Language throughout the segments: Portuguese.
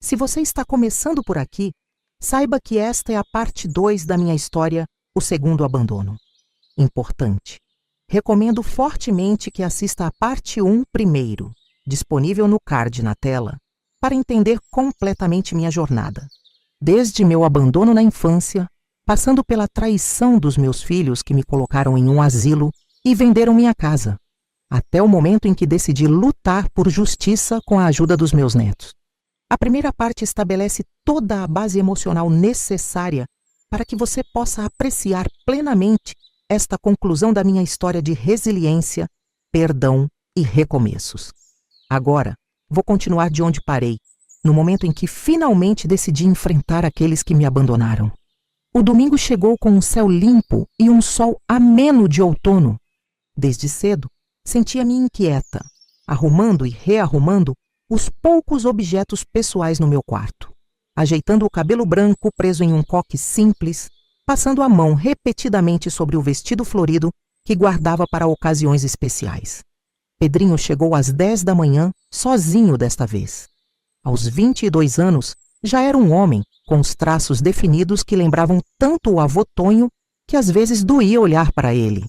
Se você está começando por aqui, saiba que esta é a parte 2 da minha história, o segundo abandono. Importante. Recomendo fortemente que assista a parte 1 primeiro, disponível no card na tela, para entender completamente minha jornada. Desde meu abandono na infância, passando pela traição dos meus filhos que me colocaram em um asilo e venderam minha casa, até o momento em que decidi lutar por justiça com a ajuda dos meus netos. A primeira parte estabelece toda a base emocional necessária para que você possa apreciar plenamente esta conclusão da minha história de resiliência, perdão e recomeços. Agora, vou continuar de onde parei, no momento em que finalmente decidi enfrentar aqueles que me abandonaram. O domingo chegou com um céu limpo e um sol ameno de outono. Desde cedo, sentia-me inquieta, arrumando e rearrumando os poucos objetos pessoais no meu quarto, ajeitando o cabelo branco preso em um coque simples, passando a mão repetidamente sobre o vestido florido que guardava para ocasiões especiais. Pedrinho chegou às 10 da manhã, sozinho desta vez. Aos 22 anos, já era um homem, com os traços definidos que lembravam tanto o avô Tonho que às vezes doía olhar para ele.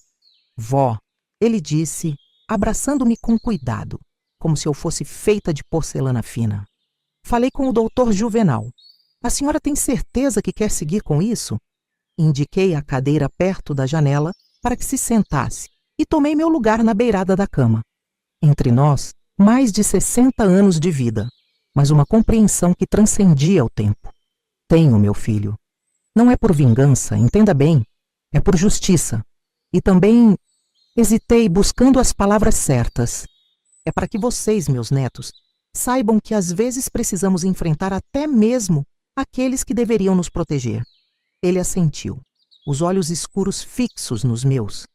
Vó, ele disse, abraçando-me com cuidado, como se eu fosse feita de porcelana fina. Falei com o doutor Juvenal. A senhora tem certeza que quer seguir com isso? Indiquei a cadeira perto da janela para que se sentasse e tomei meu lugar na beirada da cama. Entre nós, mais de 60 anos de vida, mas uma compreensão que transcendia o tempo. Tenho, meu filho. Não é por vingança, entenda bem, é por justiça. E também hesitei buscando as palavras certas. É para que vocês, meus netos, saibam que às vezes precisamos enfrentar até mesmo aqueles que deveriam nos proteger. Ele assentiu, os olhos escuros fixos nos meus.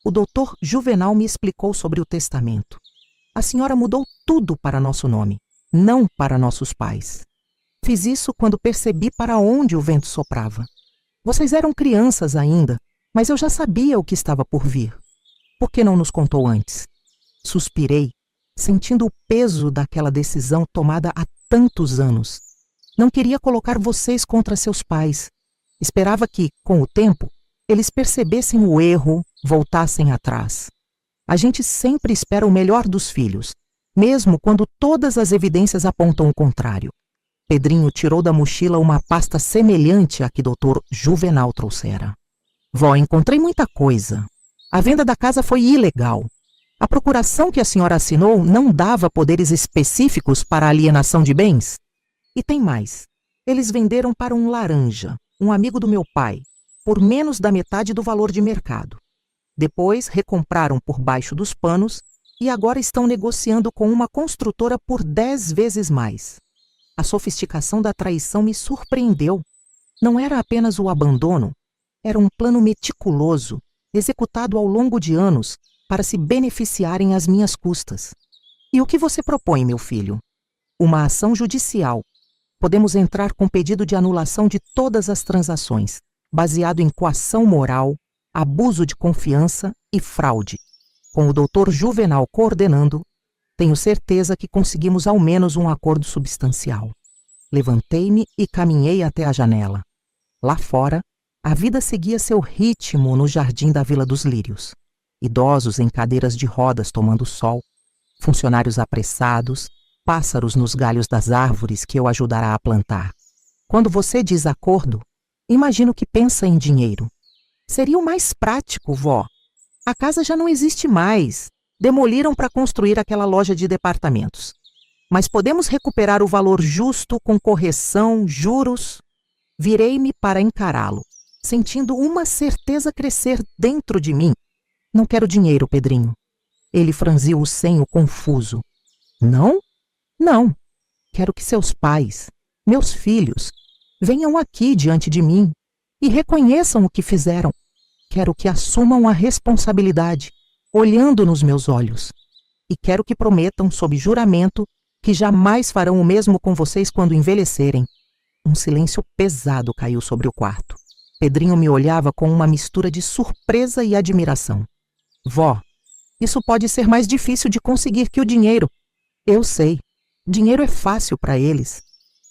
O doutor Juvenal me explicou sobre o testamento. A senhora mudou tudo para nosso nome, não para nossos pais. Fiz isso quando percebi para onde o vento soprava. Vocês eram crianças ainda, mas eu já sabia o que estava por vir. Por que não nos contou antes? Suspirei, sentindo o peso daquela decisão tomada há tantos anos. Não queria colocar vocês contra seus pais. Esperava que, com o tempo, eles percebessem o erro, voltassem atrás. A gente sempre espera o melhor dos filhos, mesmo quando todas as evidências apontam o contrário. Pedrinho tirou da mochila uma pasta semelhante à que Dr. Juvenal trouxera. Vó, encontrei muita coisa. A venda da casa foi ilegal. A procuração que a senhora assinou não dava poderes específicos para a alienação de bens? E tem mais. Eles venderam para um laranja, um amigo do meu pai, por menos da metade do valor de mercado. Depois recompraram por baixo dos panos e agora estão negociando com uma construtora por 10 vezes mais. A sofisticação da traição me surpreendeu. Não era apenas o abandono, era um plano meticuloso, executado ao longo de anos, para se beneficiarem às minhas custas. E o que você propõe, meu filho? Uma ação judicial. Podemos entrar com pedido de anulação de todas as transações, baseado em coação moral, abuso de confiança e fraude. Com o doutor Juvenal coordenando, tenho certeza que conseguimos ao menos um acordo substancial. Levantei-me e caminhei até a janela. Lá fora, a vida seguia seu ritmo no jardim da Vila dos Lírios. Idosos em cadeiras de rodas tomando sol, funcionários apressados, pássaros nos galhos das árvores que eu ajudará a plantar. Quando você diz acordo, imagino que pensa em dinheiro. Seria o mais prático, vó. A casa já não existe mais. Demoliram para construir aquela loja de departamentos. Mas podemos recuperar o valor justo com correção, juros? Virei-me para encará-lo, sentindo uma certeza crescer dentro de mim. Não quero dinheiro, Pedrinho. Ele franziu o senho confuso. Não? Não. Quero que seus pais, meus filhos, venham aqui diante de mim e reconheçam o que fizeram. Quero que assumam a responsabilidade, olhando nos meus olhos. E quero que prometam, sob juramento, que jamais farão o mesmo com vocês quando envelhecerem. Um silêncio pesado caiu sobre o quarto. Pedrinho me olhava com uma mistura de surpresa e admiração. Vó, isso pode ser mais difícil de conseguir que o dinheiro. Eu sei. Dinheiro é fácil para eles.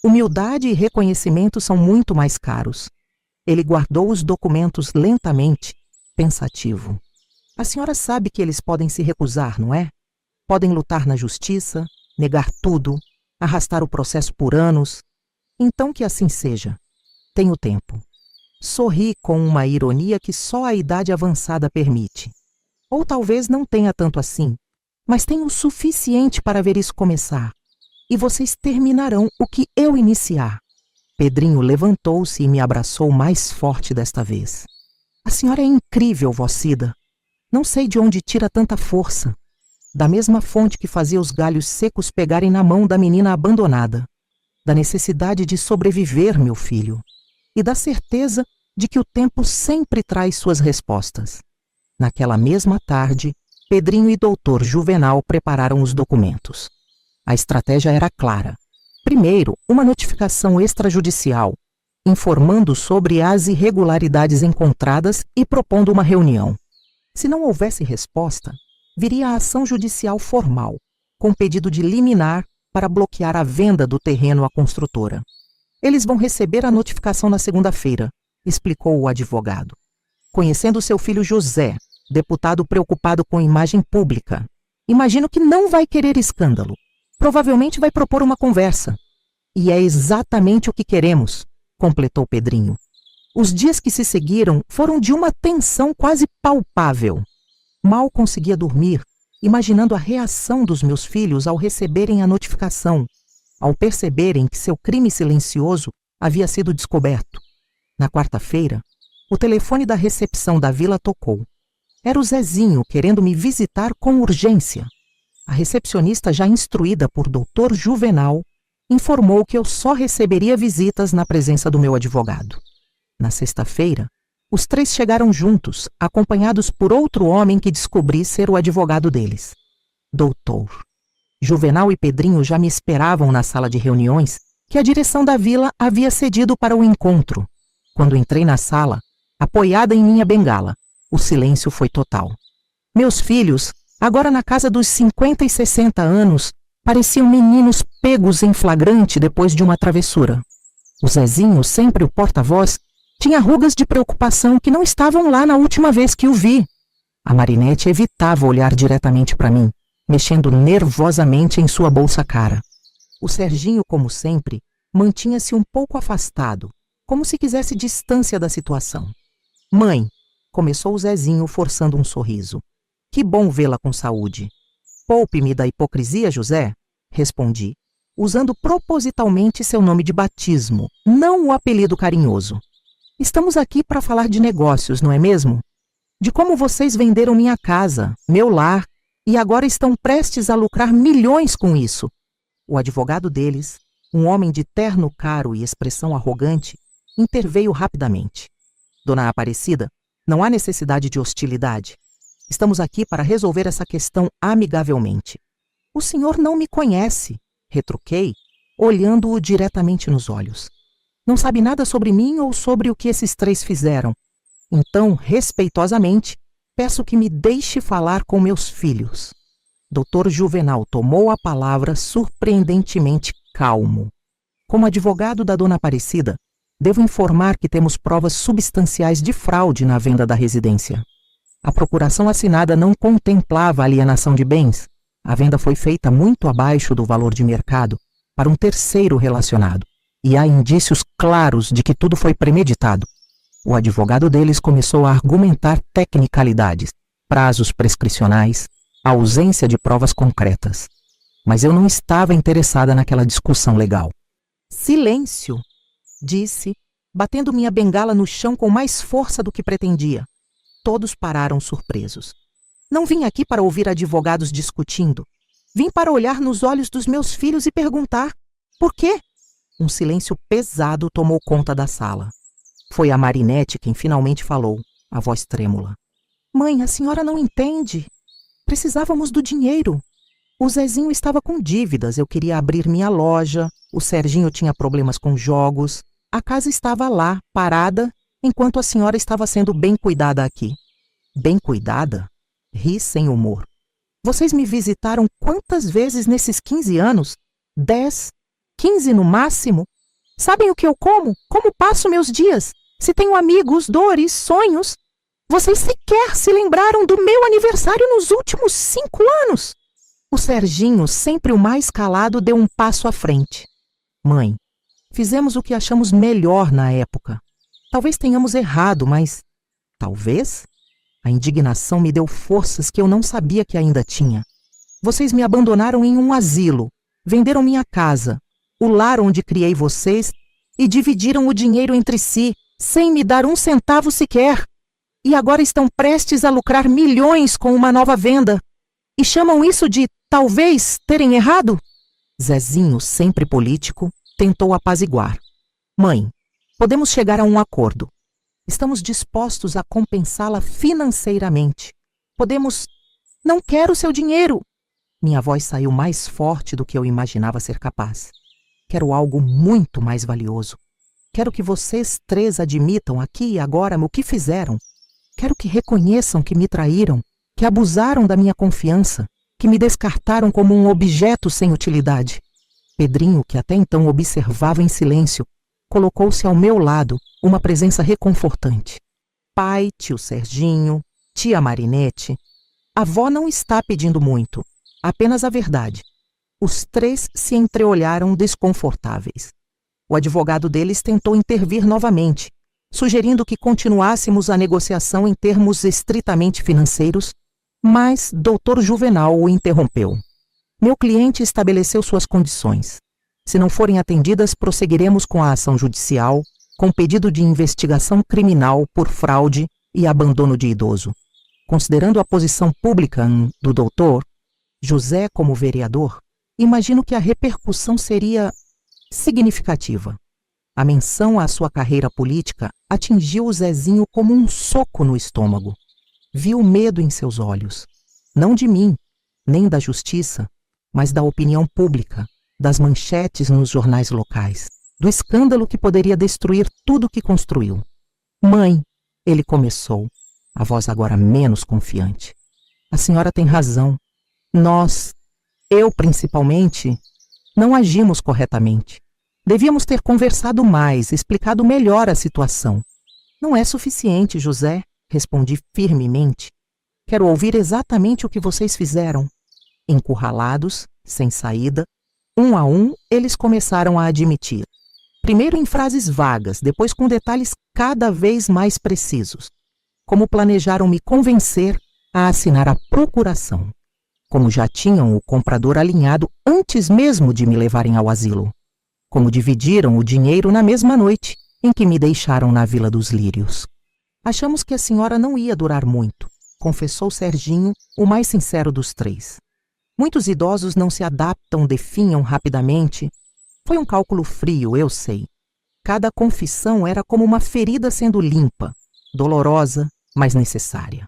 Humildade e reconhecimento são muito mais caros. Ele guardou os documentos lentamente, pensativo. A senhora sabe que eles podem se recusar, não é? Podem lutar na justiça, negar tudo, arrastar o processo por anos. Então que assim seja. Tenho tempo. Sorri com uma ironia que só a idade avançada permite. Ou talvez não tenha tanto assim, mas tenho o suficiente para ver isso começar. E vocês terminarão o que eu iniciar. Pedrinho levantou-se e me abraçou mais forte desta vez. A senhora é incrível, vó Cida. Não sei de onde tira tanta força. Da mesma fonte que fazia os galhos secos pegarem na mão da menina abandonada. Da necessidade de sobreviver, meu filho. E da certeza de que o tempo sempre traz suas respostas. Naquela mesma tarde, Pedrinho e Doutor Juvenal prepararam os documentos. A estratégia era clara. Primeiro, uma notificação extrajudicial, informando sobre as irregularidades encontradas e propondo uma reunião. Se não houvesse resposta, viria a ação judicial formal, com pedido de liminar para bloquear a venda do terreno à construtora. Eles vão receber a notificação na segunda-feira, explicou o advogado. Conhecendo seu filho José, deputado preocupado com imagem pública, imagino que não vai querer escândalo. Provavelmente vai propor uma conversa. E é exatamente o que queremos, completou Pedrinho. Os dias que se seguiram foram de uma tensão quase palpável. Mal conseguia dormir, imaginando a reação dos meus filhos ao receberem a notificação, ao perceberem que seu crime silencioso havia sido descoberto. Na quarta-feira, o telefone da recepção da vila tocou. Era o Zezinho querendo me visitar com urgência. A recepcionista, já instruída por Doutor Juvenal, informou que eu só receberia visitas na presença do meu advogado. Na sexta-feira, os três chegaram juntos, acompanhados por outro homem que descobri ser o advogado deles. Doutor. Juvenal e Pedrinho já me esperavam na sala de reuniões, que a direção da vila havia cedido para o encontro. Quando entrei na sala, apoiada em minha bengala, o silêncio foi total. Meus filhos, agora na casa dos 50 e 60 anos, pareciam meninos pegos em flagrante depois de uma travessura. O Zezinho, sempre o porta-voz, tinha rugas de preocupação que não estavam lá na última vez que o vi. A Marinete evitava olhar diretamente para mim, mexendo nervosamente em sua bolsa cara. O Serginho, como sempre, mantinha-se um pouco afastado, como se quisesse distância da situação. Mãe, começou o Zezinho forçando um sorriso. Que bom vê-la com saúde. Poupe-me da hipocrisia, José, respondi, usando propositalmente seu nome de batismo, não o apelido carinhoso. Estamos aqui para falar de negócios, não é mesmo? De como vocês venderam minha casa, meu lar, e agora estão prestes a lucrar milhões com isso. O advogado deles, um homem de terno caro e expressão arrogante, interveio rapidamente. Dona Aparecida, não há necessidade de hostilidade. Estamos aqui para resolver essa questão amigavelmente. O senhor não me conhece, retruquei, olhando-o diretamente nos olhos. Não sabe nada sobre mim ou sobre o que esses três fizeram. Então, respeitosamente, peço que me deixe falar com meus filhos. Doutor Juvenal tomou a palavra surpreendentemente calmo. Como advogado da Dona Aparecida, devo informar que temos provas substanciais de fraude na venda da residência. A procuração assinada não contemplava alienação de bens. A venda foi feita muito abaixo do valor de mercado para um terceiro relacionado. E há indícios claros de que tudo foi premeditado. O advogado deles começou a argumentar tecnicalidades, prazos prescricionais, ausência de provas concretas. Mas eu não estava interessada naquela discussão legal. Silêncio, disse, batendo minha bengala no chão com mais força do que pretendia. Todos pararam surpresos. Não vim aqui para ouvir advogados discutindo. Vim para olhar nos olhos dos meus filhos e perguntar: por quê? Um silêncio pesado tomou conta da sala. Foi a Marinete quem finalmente falou, a voz trêmula. Mãe, a senhora não entende. Precisávamos do dinheiro. O Zezinho estava com dívidas, eu queria abrir minha loja, o Serginho tinha problemas com jogos. A casa estava lá, parada, enquanto a senhora estava sendo bem cuidada aqui. Bem cuidada? Ri sem humor. Vocês me visitaram quantas vezes nesses 15 anos? 10. 15 no máximo. Sabem o que eu como? Como passo meus dias? Se tenho amigos, dores, sonhos? Vocês sequer se lembraram do meu aniversário nos últimos 5 anos. O Serginho, sempre o mais calado, deu um passo à frente. Mãe, fizemos o que achamos melhor na época. Talvez tenhamos errado, mas... talvez? A indignação me deu forças que eu não sabia que ainda tinha. Vocês me abandonaram em um asilo, venderam minha casa, o lar onde criei vocês e dividiram o dinheiro entre si, sem me dar um centavo sequer. E agora estão prestes a lucrar milhões com uma nova venda. E chamam isso de, talvez, terem errado? Zezinho, sempre político, tentou apaziguar. Mãe, podemos chegar a um acordo. Estamos dispostos a compensá-la financeiramente. Podemos... Não quero seu dinheiro. Minha voz saiu mais forte do que eu imaginava ser capaz. Quero algo muito mais valioso. Quero que vocês 3 admitam aqui e agora o que fizeram. Quero que reconheçam que me traíram, que abusaram da minha confiança, que me descartaram como um objeto sem utilidade. Pedrinho, que até então observava em silêncio, colocou-se ao meu lado, uma presença reconfortante. Pai, tio Serginho, tia Marinete. A avó não está pedindo muito, apenas a verdade. Os 3 se entreolharam desconfortáveis. O advogado deles tentou intervir novamente, sugerindo que continuássemos a negociação em termos estritamente financeiros, mas Dr. Juvenal o interrompeu. Meu cliente estabeleceu suas condições. Se não forem atendidas, prosseguiremos com a ação judicial, com pedido de investigação criminal por fraude e abandono de idoso. Considerando a posição pública do doutor, José como vereador, imagino que a repercussão seria significativa. A menção à sua carreira política atingiu o Zezinho como um soco no estômago. Vi o medo em seus olhos. Não de mim, nem da justiça, mas da opinião pública, das manchetes nos jornais locais, do escândalo que poderia destruir tudo que construiu. Mãe, ele começou, a voz agora menos confiante. A senhora tem razão. Nós, eu principalmente, não agimos corretamente. Devíamos ter conversado mais, explicado melhor a situação. Não é suficiente, José, respondi firmemente. Quero ouvir exatamente o que vocês fizeram. Encurralados, sem saída, um a um, eles começaram a admitir. Primeiro em frases vagas, depois com detalhes cada vez mais precisos. Como planejaram me convencer a assinar a procuração. Como já tinham o comprador alinhado antes mesmo de me levarem ao asilo. Como dividiram o dinheiro na mesma noite em que me deixaram na Vila dos Lírios. Achamos que a senhora não ia durar muito, confessou Serginho, o mais sincero dos 3. Muitos idosos não se adaptam, definham rapidamente. Foi um cálculo frio, eu sei. Cada confissão era como uma ferida sendo limpa, dolorosa, mas necessária.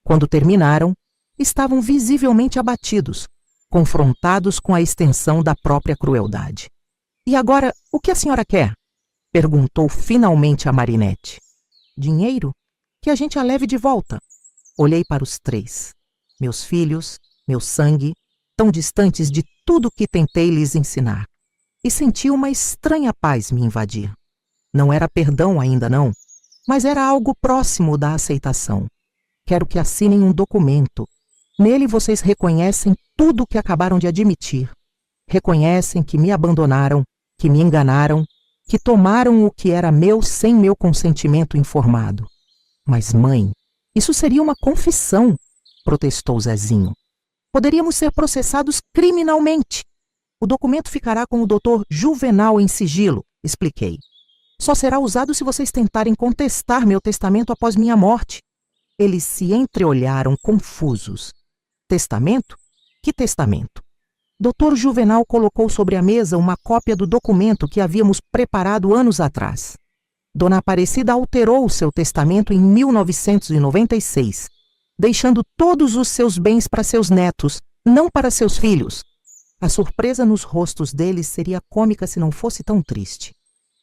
Quando terminaram, estavam visivelmente abatidos, confrontados com a extensão da própria crueldade. E agora, o que a senhora quer? Perguntou finalmente a Marinete. Dinheiro? Que a gente a leve de volta. Olhei para os 3. Meus filhos, meu sangue, tão distantes de tudo que tentei lhes ensinar. E senti uma estranha paz me invadir. Não era perdão ainda não, mas era algo próximo da aceitação. Quero que assinem um documento. Nele vocês reconhecem tudo o que acabaram de admitir. Reconhecem que me abandonaram, que me enganaram, que tomaram o que era meu sem meu consentimento informado. Mas, mãe, isso seria uma confissão, protestou Zezinho. Poderíamos ser processados criminalmente. O documento ficará com o Dr. Juvenal em sigilo, expliquei. Só será usado se vocês tentarem contestar meu testamento após minha morte. Eles se entreolharam confusos. Testamento? Que testamento? Dr. Juvenal colocou sobre a mesa uma cópia do documento que havíamos preparado anos atrás. Dona Aparecida alterou seu testamento em 1996, deixando todos os seus bens para seus netos, não para seus filhos. A surpresa nos rostos deles seria cômica se não fosse tão triste.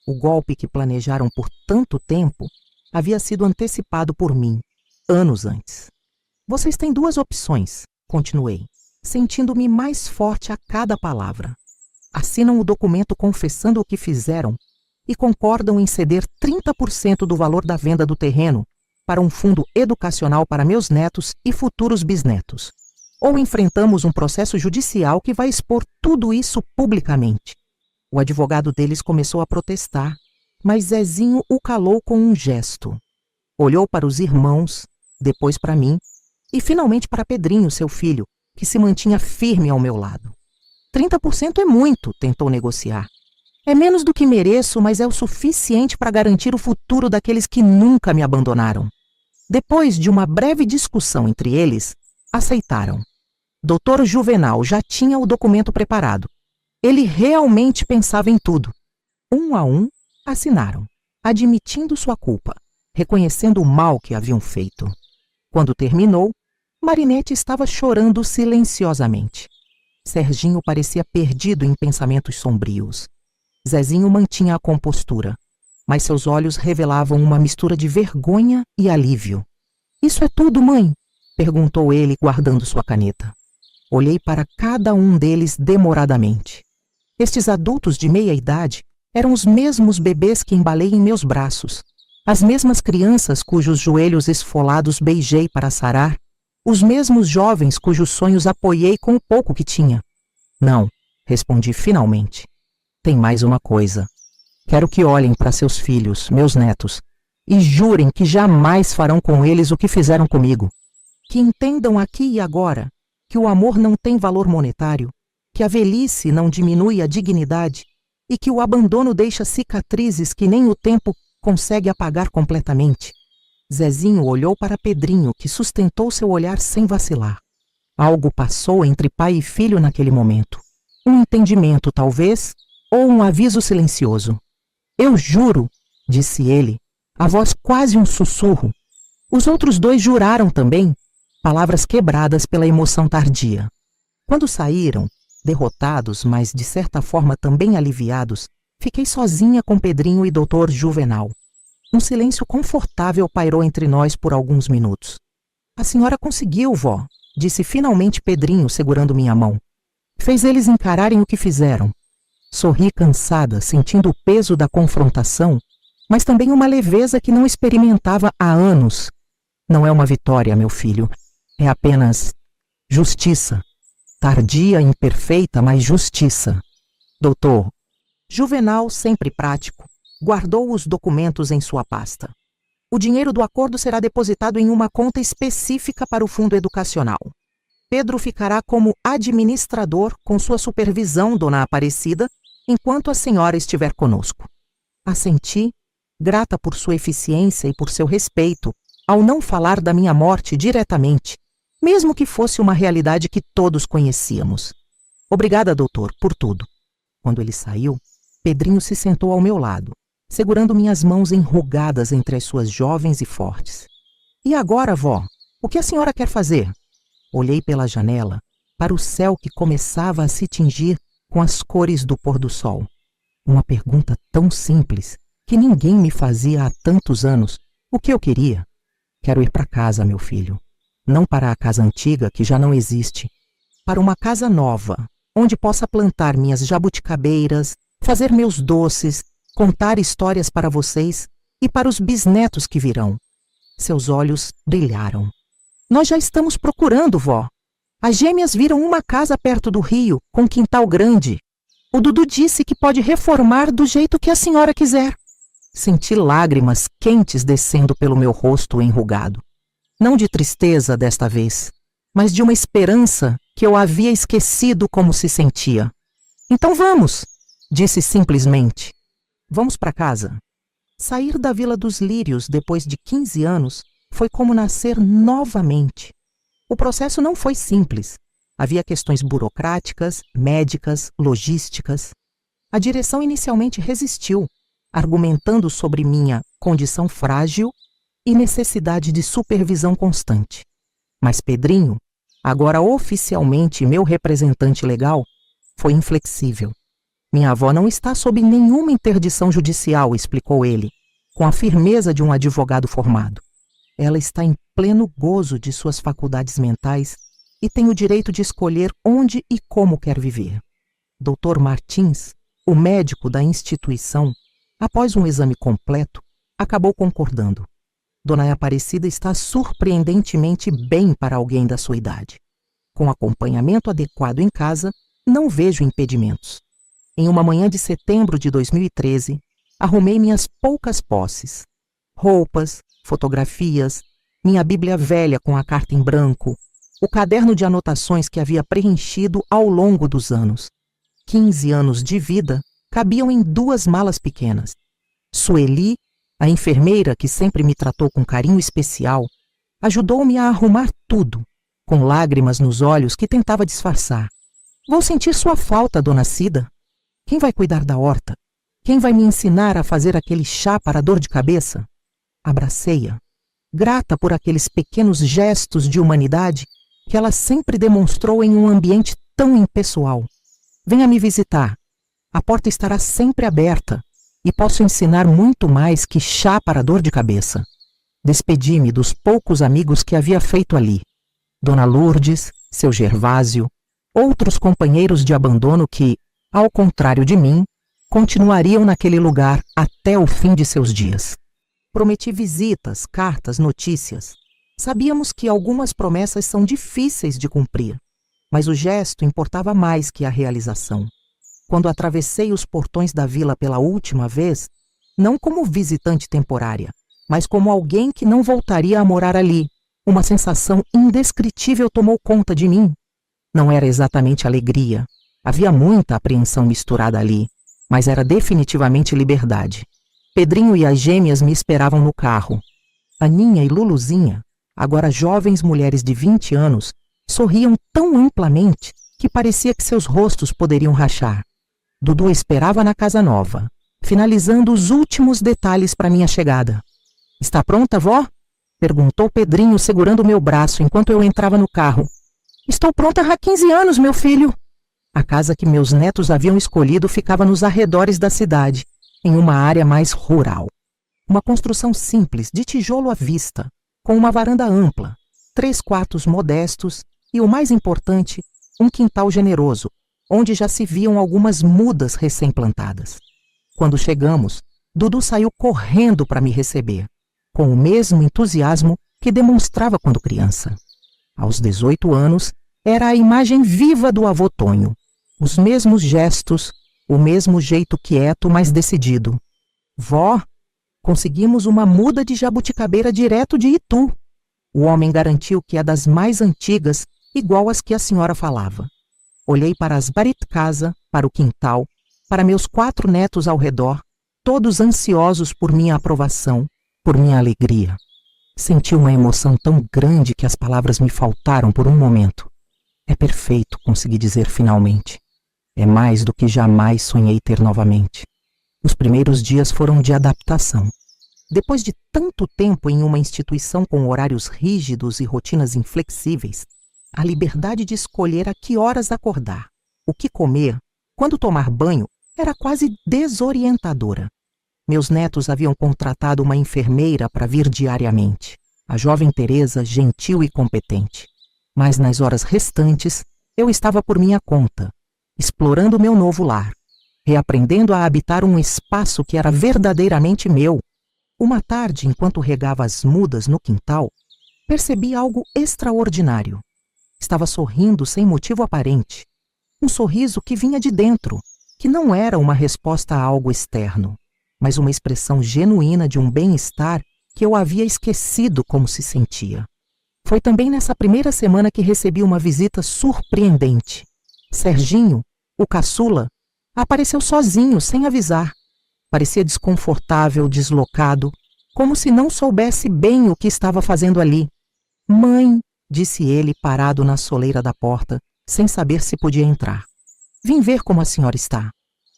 O golpe que planejaram por tanto tempo havia sido antecipado por mim, anos antes. Vocês têm 2 opções, continuei, sentindo-me mais forte a cada palavra. assinam o documento confessando o que fizeram e concordam em ceder 30% do valor da venda do terreno para um fundo educacional para meus netos e futuros bisnetos. Ou enfrentamos um processo judicial que vai expor tudo isso publicamente. O advogado deles começou a protestar, mas Zezinho o calou com um gesto. Olhou para os irmãos, depois para mim e finalmente para Pedrinho, seu filho, que se mantinha firme ao meu lado. 30% é muito, tentou negociar. É menos do que mereço, mas é o suficiente para garantir o futuro daqueles que nunca me abandonaram. Depois de uma breve discussão entre eles, aceitaram. Dr. Juvenal já tinha o documento preparado. Ele realmente pensava em tudo. Um a um, assinaram, admitindo sua culpa, reconhecendo o mal que haviam feito. Quando terminou, Marinete estava chorando silenciosamente. Serginho parecia perdido em pensamentos sombrios. Zezinho mantinha a compostura, mas seus olhos revelavam uma mistura de vergonha e alívio. "Isso é tudo, mãe?" perguntou ele, guardando sua caneta. Olhei para cada um deles demoradamente. Estes adultos de meia idade eram os mesmos bebês que embalei em meus braços, as mesmas crianças cujos joelhos esfolados beijei para sarar, os mesmos jovens cujos sonhos apoiei com o pouco que tinha. "Não", respondi finalmente. "Tem mais uma coisa. Quero que olhem para seus filhos, meus netos, e jurem que jamais farão com eles o que fizeram comigo. Que entendam aqui e agora que o amor não tem valor monetário, que a velhice não diminui a dignidade e que o abandono deixa cicatrizes que nem o tempo consegue apagar completamente." Zezinho olhou para Pedrinho, que sustentou seu olhar sem vacilar. Algo passou entre pai e filho naquele momento. Um entendimento, talvez, ou um aviso silencioso. "Eu juro", disse ele, a voz quase um sussurro. Os outros dois juraram também, palavras quebradas pela emoção tardia. Quando saíram, derrotados, mas de certa forma também aliviados, fiquei sozinha com Pedrinho e Dr. Juvenal. Um silêncio confortável pairou entre nós por alguns minutos. "A senhora conseguiu, vó", disse finalmente Pedrinho, segurando minha mão. "Fez eles encararem o que fizeram." Sorri cansada, sentindo o peso da confrontação, mas também uma leveza que não experimentava há anos. "Não é uma vitória, meu filho. É apenas justiça. Tardia, imperfeita, mas justiça." Doutor. Juvenal, sempre prático, guardou os documentos em sua pasta. "O dinheiro do acordo será depositado em uma conta específica para o fundo educacional. Pedro ficará como administrador com sua supervisão, dona Aparecida, enquanto a senhora estiver conosco." Assenti, grata por sua eficiência e por seu respeito, ao não falar da minha morte diretamente, mesmo que fosse uma realidade que todos conhecíamos. "Obrigada, doutor, por tudo." Quando ele saiu, Pedrinho se sentou ao meu lado, segurando minhas mãos enrugadas entre as suas jovens e fortes. "E agora, vó, o que a senhora quer fazer?" Olhei pela janela, para o céu que começava a se tingir com as cores do pôr do sol. Uma pergunta tão simples, que ninguém me fazia há tantos anos. O que eu queria? "Quero ir para casa, meu filho. Não para a casa antiga, que já não existe. Para uma casa nova, onde possa plantar minhas jabuticabeiras, fazer meus doces, contar histórias para vocês e para os bisnetos que virão." Seus olhos brilharam. "Nós já estamos procurando, vó. As gêmeas viram uma casa perto do rio, com quintal grande. O Dudu disse que pode reformar do jeito que a senhora quiser." Senti lágrimas quentes descendo pelo meu rosto enrugado. Não de tristeza desta vez, mas de uma esperança que eu havia esquecido como se sentia. "Então vamos", disse simplesmente. "Vamos para casa." Sair da Vila dos Lírios depois de 15 anos foi como nascer novamente. O processo não foi simples. Havia questões burocráticas, médicas, logísticas. A direção inicialmente resistiu, argumentando sobre minha condição frágil e necessidade de supervisão constante. Mas Pedrinho, agora oficialmente meu representante legal, foi inflexível. "Minha avó não está sob nenhuma interdição judicial", explicou ele, com a firmeza de um advogado formado. "Ela está em pleno gozo de suas faculdades mentais e tem o direito de escolher onde e como quer viver." Dr. Martins, o médico da instituição, após um exame completo, acabou concordando. Dona Aparecida está surpreendentemente bem para alguém da sua idade. Com acompanhamento adequado em casa, não vejo impedimentos. Em uma manhã de setembro de 2013, arrumei minhas poucas posses. Roupas, fotografias, minha Bíblia velha com a carta em branco, o caderno de anotações que havia preenchido ao longo dos anos. 15 anos de vida cabiam em 2 malas pequenas. Sueli, a enfermeira que sempre me tratou com carinho especial, ajudou-me a arrumar tudo, com lágrimas nos olhos que tentava disfarçar. Vou sentir sua falta, dona Cida. Quem vai cuidar da horta? Quem vai me ensinar a fazer aquele chá para dor de cabeça? Abracei-a, grata por aqueles pequenos gestos de humanidade que ela sempre demonstrou em um ambiente tão impessoal. Venha me visitar. A porta estará sempre aberta e posso ensinar muito mais que chá para dor de cabeça. Despedi-me dos poucos amigos que havia feito ali. Dona Lourdes, seu Gervásio, outros companheiros de abandono que, ao contrário de mim, continuariam naquele lugar até o fim de seus dias. Prometi visitas, cartas, notícias. Sabíamos que algumas promessas são difíceis de cumprir, mas o gesto importava mais que a realização. Quando atravessei os portões da vila pela última vez, não como visitante temporária, mas como alguém que não voltaria a morar ali, uma sensação indescritível tomou conta de mim. Não era exatamente alegria. Havia muita apreensão misturada ali, mas era definitivamente liberdade. Pedrinho e as gêmeas me esperavam no carro. Aninha e Luluzinha, agora jovens mulheres de 20 anos, sorriam tão amplamente que parecia que seus rostos poderiam rachar. Dudu esperava na casa nova, finalizando os últimos detalhes para minha chegada. — Está pronta, vó? Perguntou Pedrinho, segurando meu braço enquanto eu entrava no carro. — Estou pronta há 15 anos, meu filho. A casa que meus netos haviam escolhido ficava nos arredores da cidade, em uma área mais rural. Uma construção simples, de tijolo à vista, com uma varanda ampla, 3 quartos modestos e, o mais importante, um quintal generoso, onde já se viam algumas mudas recém-plantadas. Quando chegamos, Dudu saiu correndo para me receber, com o mesmo entusiasmo que demonstrava quando criança. Aos 18 anos, era a imagem viva do avô Tonho. Os mesmos gestos, o mesmo jeito quieto, mas decidido. — Vó, conseguimos uma muda de jabuticabeira direto de Itu. O homem garantiu que é das mais antigas, igual às que a senhora falava. Olhei para as baritcasa, para o quintal, para meus 4 netos ao redor, todos ansiosos por minha aprovação, por minha alegria. Senti uma emoção tão grande que as palavras me faltaram por um momento. É perfeito, consegui dizer finalmente. É mais do que jamais sonhei ter novamente. Os primeiros dias foram de adaptação. Depois de tanto tempo em uma instituição com horários rígidos e rotinas inflexíveis, a liberdade de escolher a que horas acordar, o que comer, quando tomar banho, era quase desorientadora. Meus netos haviam contratado uma enfermeira para vir diariamente, a jovem Teresa, gentil e competente. Mas nas horas restantes, eu estava por minha conta, explorando meu novo lar, reaprendendo a habitar um espaço que era verdadeiramente meu. Uma tarde, enquanto regava as mudas no quintal, percebi algo extraordinário. Estava sorrindo sem motivo aparente. Um sorriso que vinha de dentro, que não era uma resposta a algo externo, mas uma expressão genuína de um bem-estar que eu havia esquecido como se sentia. Foi também nessa primeira semana que recebi uma visita surpreendente. Serginho, o caçula, apareceu sozinho, sem avisar. Parecia desconfortável, deslocado, como se não soubesse bem o que estava fazendo ali. — Mãe, disse ele, parado na soleira da porta, sem saber se podia entrar. — Vim ver como a senhora está.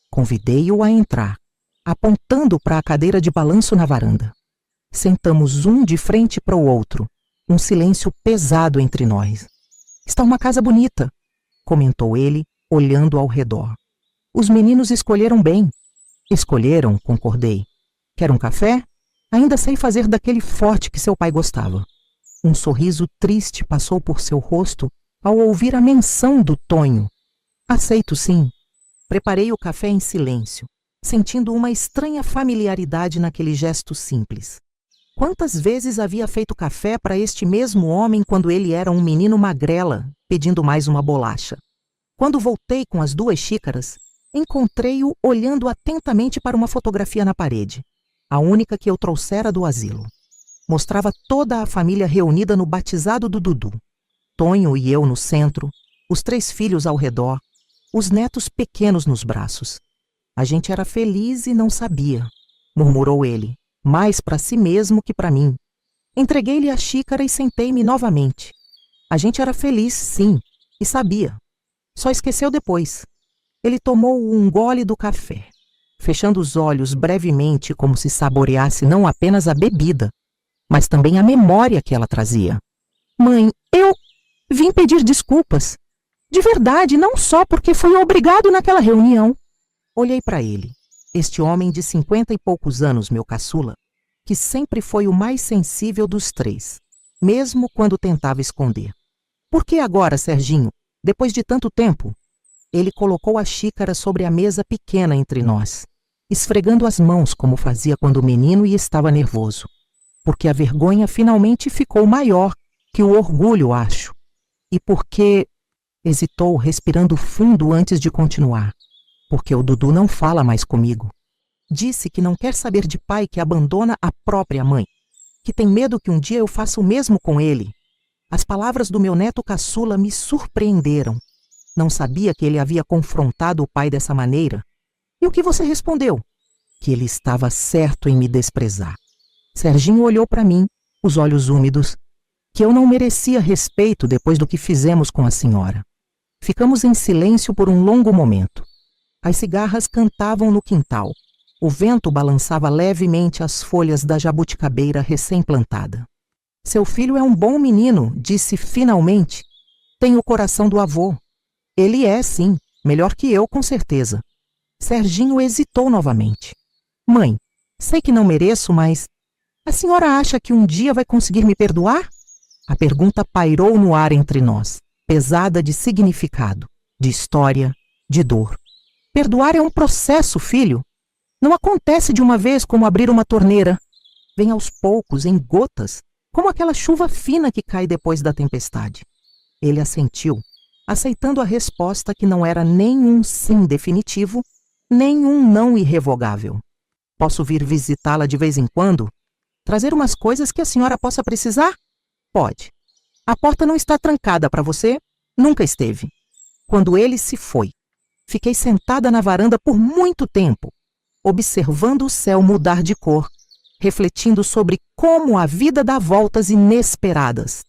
Convidei-o a entrar, apontando para a cadeira de balanço na varanda. Sentamos um de frente para o outro, um silêncio pesado entre nós. — Está uma casa bonita, comentou ele, olhando ao redor. Os meninos escolheram bem. Escolheram, concordei. Quer um café? Ainda sei fazer daquele forte que seu pai gostava. Um sorriso triste passou por seu rosto ao ouvir a menção do Tonho. Aceito, sim. Preparei o café em silêncio, sentindo uma estranha familiaridade naquele gesto simples. Quantas vezes havia feito café para este mesmo homem quando ele era um menino magrela, pedindo mais uma bolacha? Quando voltei com as 2 xícaras, encontrei-o olhando atentamente para uma fotografia na parede, a única que eu trouxera do asilo. Mostrava toda a família reunida no batizado do Dudu. Tonho e eu no centro, os 3 filhos ao redor, os netos pequenos nos braços. A gente era feliz e não sabia, murmurou ele, mais para si mesmo que para mim. Entreguei-lhe a xícara e sentei-me novamente. A gente era feliz, sim, e sabia. Só esqueceu depois. Ele tomou um gole do café, fechando os olhos brevemente como se saboreasse não apenas a bebida, mas também a memória que ela trazia. Mãe, eu vim pedir desculpas. De verdade, não só porque fui obrigado naquela reunião. Olhei para ele, este homem de 50 e poucos anos, meu caçula, que sempre foi o mais sensível dos 3, mesmo quando tentava esconder. Por que agora, Serginho, depois de tanto tempo? Ele colocou a xícara sobre a mesa pequena entre nós, esfregando as mãos como fazia quando menino e estava nervoso. Porque a vergonha finalmente ficou maior que o orgulho, acho. E porque... Hesitou, respirando fundo antes de continuar. Porque o Dudu não fala mais comigo. Disse que não quer saber de pai que abandona a própria mãe. Que tem medo que um dia eu faça o mesmo com ele. As palavras do meu neto caçula me surpreenderam. Não sabia que ele havia confrontado o pai dessa maneira. E o que você respondeu? Que ele estava certo em me desprezar. Serginho olhou para mim, os olhos úmidos, que eu não merecia respeito depois do que fizemos com a senhora. Ficamos em silêncio por um longo momento. As cigarras cantavam no quintal. O vento balançava levemente as folhas da jabuticabeira recém-plantada. Seu filho é um bom menino, disse finalmente. Tem o coração do avô. Ele é, sim, melhor que eu, com certeza. Serginho hesitou novamente. Mãe, sei que não mereço, mas... A senhora acha que um dia vai conseguir me perdoar? A pergunta pairou no ar entre nós, pesada de significado, de história, de dor. Perdoar é um processo, filho. Não acontece de uma vez como abrir uma torneira. Vem aos poucos, em gotas, como aquela chuva fina que cai depois da tempestade. Ele assentiu, aceitando a resposta que não era nem um sim definitivo, nem um não irrevogável. Posso vir visitá-la de vez em quando? Trazer umas coisas que a senhora possa precisar? Pode. A porta não está trancada para você? Nunca esteve. Quando ele se foi, fiquei sentada na varanda por muito tempo, observando o céu mudar de cor, refletindo sobre como a vida dá voltas inesperadas.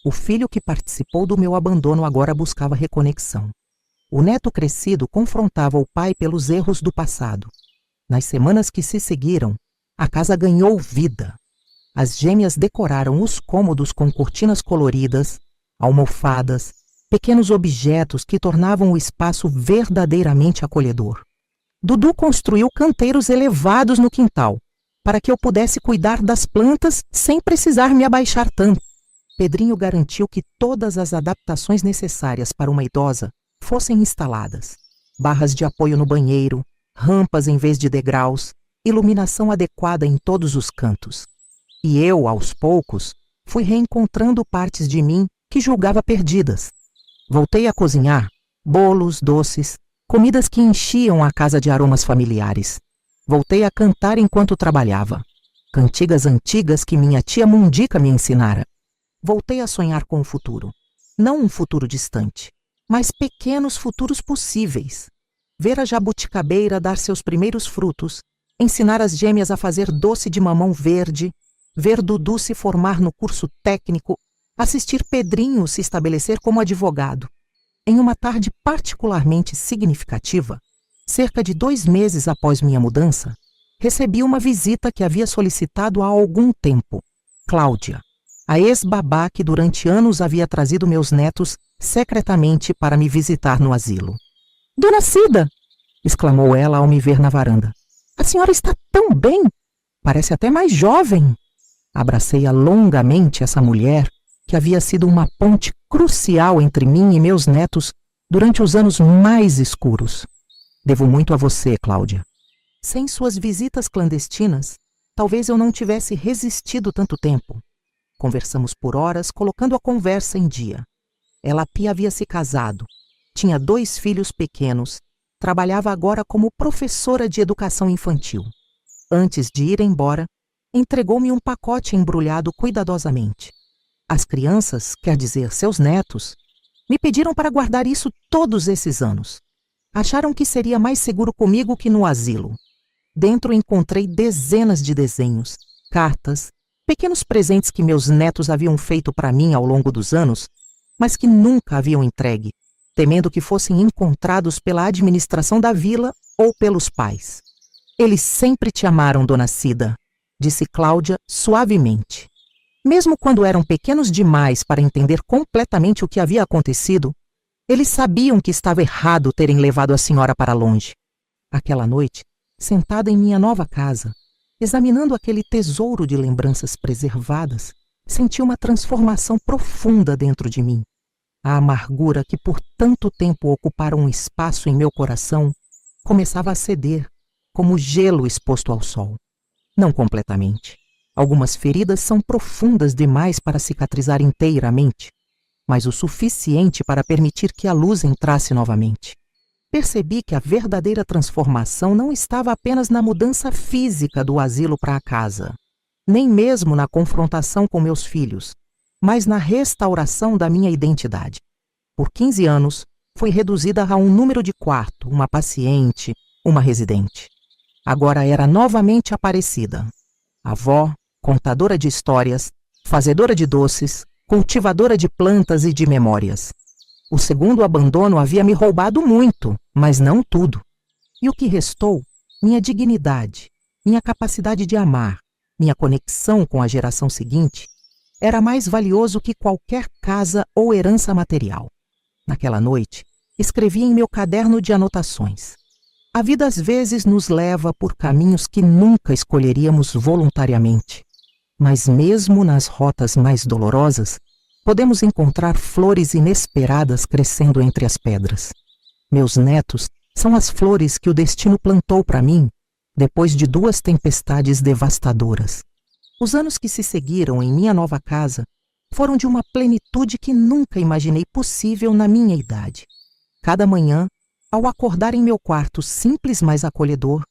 O filho que participou do meu abandono agora buscava reconexão. O neto crescido confrontava o pai pelos erros do passado. Nas semanas que se seguiram, a casa ganhou vida. As gêmeas decoraram os cômodos com cortinas coloridas, almofadas, pequenos objetos que tornavam o espaço verdadeiramente acolhedor. Dudu construiu canteiros elevados no quintal, para que eu pudesse cuidar das plantas sem precisar me abaixar tanto. Pedrinho garantiu que todas as adaptações necessárias para uma idosa fossem instaladas. Barras de apoio no banheiro, rampas em vez de degraus, iluminação adequada em todos os cantos. E eu, aos poucos, fui reencontrando partes de mim que julgava perdidas. Voltei a cozinhar bolos, doces, comidas que enchiam a casa de aromas familiares. Voltei a cantar enquanto trabalhava. Cantigas antigas que minha tia Mundica me ensinara. Voltei a sonhar com o futuro. Não um futuro distante, mas pequenos futuros possíveis. Ver a jabuticabeira dar seus primeiros frutos, ensinar as gêmeas a fazer doce de mamão verde, ver Dudu se formar no curso técnico, assistir Pedrinho se estabelecer como advogado. Em uma tarde particularmente significativa, cerca de 2 meses após minha mudança, recebi uma visita que havia solicitado há algum tempo. Cláudia, a ex-babá que durante anos havia trazido meus netos secretamente para me visitar no asilo. Dona Cida! Exclamou ela ao me ver na varanda. A senhora está tão bem! Parece até mais jovem! Abracei-a longamente essa mulher que havia sido uma ponte crucial entre mim e meus netos durante os anos mais escuros. Devo muito a você, Cláudia. Sem suas visitas clandestinas, talvez eu não tivesse resistido tanto tempo. Conversamos por horas, colocando a conversa em dia. Ela havia se casado, tinha 2 filhos pequenos, trabalhava agora como professora de educação infantil. Antes de ir embora, entregou-me um pacote embrulhado cuidadosamente. As crianças, quer dizer, seus netos, me pediram para guardar isso todos esses anos. Acharam que seria mais seguro comigo que no asilo. Dentro encontrei dezenas de desenhos, cartas, pequenos presentes que meus netos haviam feito para mim ao longo dos anos, mas que nunca haviam entregue, temendo que fossem encontrados pela administração da vila ou pelos pais. Eles sempre te amaram, dona Cida, disse Cláudia suavemente. Mesmo quando eram pequenos demais para entender completamente o que havia acontecido, eles sabiam que estava errado terem levado a senhora para longe. Aquela noite, sentada em minha nova casa, examinando aquele tesouro de lembranças preservadas, senti uma transformação profunda dentro de mim. A amargura que por tanto tempo ocupara um espaço em meu coração começava a ceder, como gelo exposto ao sol. Não completamente. Algumas feridas são profundas demais para cicatrizar inteiramente, mas o suficiente para permitir que a luz entrasse novamente. Percebi que a verdadeira transformação não estava apenas na mudança física do asilo para a casa, nem mesmo na confrontação com meus filhos, mas na restauração da minha identidade. Por 15 anos, fui reduzida a um número de quarto, uma paciente, uma residente. Agora era novamente Aparecida. Avó, contadora de histórias, fazedora de doces, cultivadora de plantas e de memórias. O segundo abandono havia me roubado muito, mas não tudo. E o que restou? Minha dignidade, minha capacidade de amar, minha conexão com a geração seguinte, era mais valioso que qualquer casa ou herança material. Naquela noite, escrevi em meu caderno de anotações. A vida às vezes nos leva por caminhos que nunca escolheríamos voluntariamente. Mas mesmo nas rotas mais dolorosas, podemos encontrar flores inesperadas crescendo entre as pedras. Meus netos são as flores que o destino plantou para mim depois de 2 tempestades devastadoras. Os anos que se seguiram em minha nova casa foram de uma plenitude que nunca imaginei possível na minha idade. Cada manhã, ao acordar em meu quarto simples mas acolhedor,